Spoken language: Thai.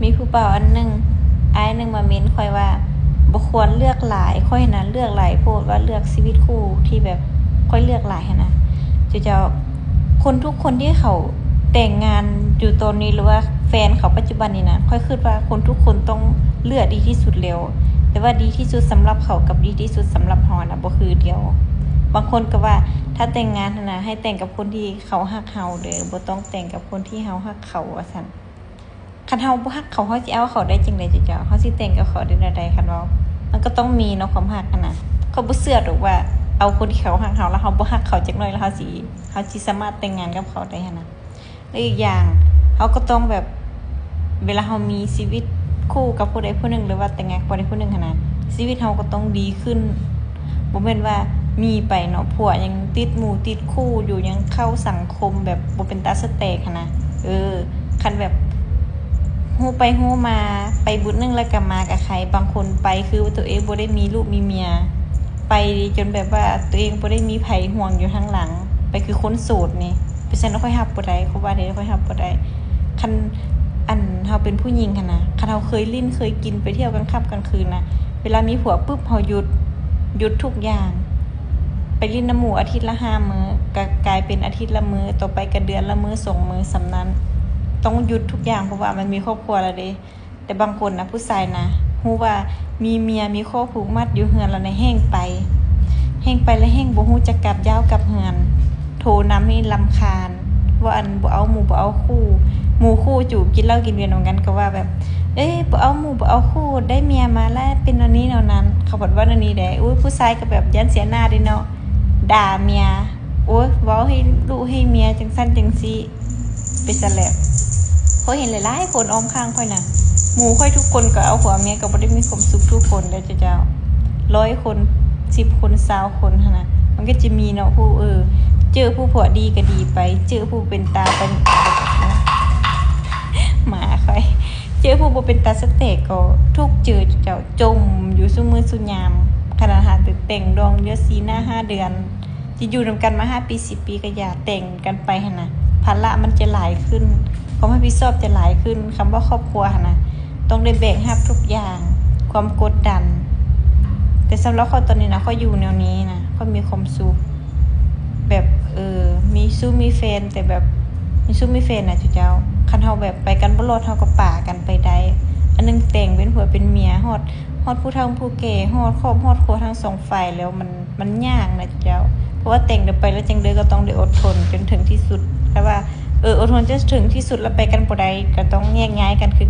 มีผู้เป่าอันนึงอ้ายนึงมาเม้นค่อยว่าบ่ควรเลือกหลายค่อยนะเลือกหลายโพดว่าเลือกชีวิตคู่ที่แบบค่อยเลือกหลายนะจะคนทุกคนที่เขาแต่งงานอยู่ตอนนี้หรือว่าแฟนเขาปัจจุบันนี้นะค่อยคิดว่าคนทุกคนต้องเลือกดีที่สุดแล้วแต่ว่าดีที่สุดสำหรับเขากับดีที่สุดสำหรับเฮานะบ่คือเดียวบางคนก็ว่าถ้าแต่งงานนะให้แต่งกับคนที่เขาฮักเฮาเด้อบ่ต้องแต่งกับคนที่เฮาฮักเขาว่าซั่นคันเฮาบ่ฮักเขาสิเอาเขาได้จังได๋เจ้าเฮาสิแต่งกับเขาได้แนวใดคันว่ามันก็ต้องมีเนาะความฮักกันน่ะเขาบ่เชื่อดอกว่าเอาคนที่เขาฮักเฮาแล้วเฮาบ่ฮักเขาจักหน่อยแล้วเฮาสิสามารถแต่งงานกับเขาได้หั่นน่ะและอีกอย่างเฮาก็ต้องแบบเวลาเฮามีชีวิตคู่กับผู้ใดผู้หนึ่งหรือว่าแต่งงานกับผู้ใดผู้หนึ่งหั่นน่ะชีวิตเฮาก็ต้องดีขึ้นบ่แม่นว่ามีไปเนาะผัวยังติดหมู่ติดคู่อยู่ยังเข้าสังคมแบบบ่เป็นตาสแตกหั่นน่ะคันแบบฮู้ไปฮู้มาไปบุญนึงแล้วก็มากับใครบางคนไปคือตัวเองบ่ได้มีลูกมีเมียไปจนแบบว่าตัวเองบ่ได้มีไผห่วงอยู่ข้างหลังไปคือคนโสดนี่เพราะฉะนั้นค่อยรับบ่ได้เขาว่าได้ค่อยรับบ่ได้คันเฮาเป็นผู้หญิงหั่นน่ะคันเฮาเคยลิ้นเคยกินไปเที่ยวกลางค่ำกลางคืนน่ะเวลามีผัวปุ๊บเฮาหยุดทุกอย่างไปลิ้นน้ำหมู่อาทิตย์ละ5มื้อก็กลายเป็นอาทิตย์ละมื้อต่อไปก็เดือนละมื้อ2มื้อสำนั้นต้องหยุดทุกอย่างเพราะว่ามันมีครอบครัวแล้วเด้แต่บางคนนะผู้ชายนะฮู้ว่ามีเมียมีครอบผูกมัดอยู่เฮือนแล้วในแห้งไปแล้วแห้งบ่ฮู้จักกลับยาวกลับเฮือนโทรนำให้รำคาญว่าอันบ่เอาหมู่บ่เอาคู่หมู่คู่จูบกินเหล้ากินเบียร์นำกันก็ว่าแบบบ่เอาหมู่บ่เอาคู่ได้เมียมาแล้วเป็นอันนี้แนวนั้นเขาบอกว่าอันนี้แหละอุ๊ยผู้ชายก็แบบยันเสียหน้าเด้เนาะด่าเมียโอ๊ยเว้าให้ลูกให้เมียจังซั่นจังซี่ไปซะแล้วเขาเห็นหลายๆคนอ้อมข้างค่อยน่ะหมู่ค่อยทุกคนก็เอาผัวเมียก็บ่ได้มีความสุขทุกคนเด้อเจ้า100คน10คน20คนหั่นน่ะมันก็จะมีเนาะผู้เจอผู้ผัวดีก็ดีไปเจอผู้เป็นตาเป็นหมาค่อยเจอผู้บ่เป็นตาสเตกก็ทุกเจอเจ้าจมอยู่ซุมื้อซุยามขนาดหาแต่งดองเยอะสีหน้า5เดือนสิอยู่นำกันมา5ปี10ปีก็อย่าแต่งกันไปหั่นน่ะภาระมันจะหลายขึ้นความรับผิดชอบจะหลายขึ้นคำว่าครอบครัวหั่นน่ะต้องได้แบกรับทุกอย่างความกดดันแต่สำหรับเขาตอนนี้นะเขาอยู่แนวนี้นะเขามีความสุขแบบมีสู้มีแฟนแต่แบบมีสู้มีแฟนน่ะเจ้าคันเฮาแบบไปกันบ่รอดเฮาก็ป่ากันไปได้อันนึงแต่งเป็นผัวเป็นเมียฮอดผู้เฒ่าผู้แก่ฮอดครอบฮอดครัวทั้งสองฝ่ายแล้วมันยากนะเจ้าเพราะว่าแต่งไปแล้วจังได๋ก็ต้องได้อดทนจนถึงที่สุดแต่ว่าอดทนจนถึงที่สุดแล้วไปกันบ่ได้ก็ต้องแยกย้ายกันคือ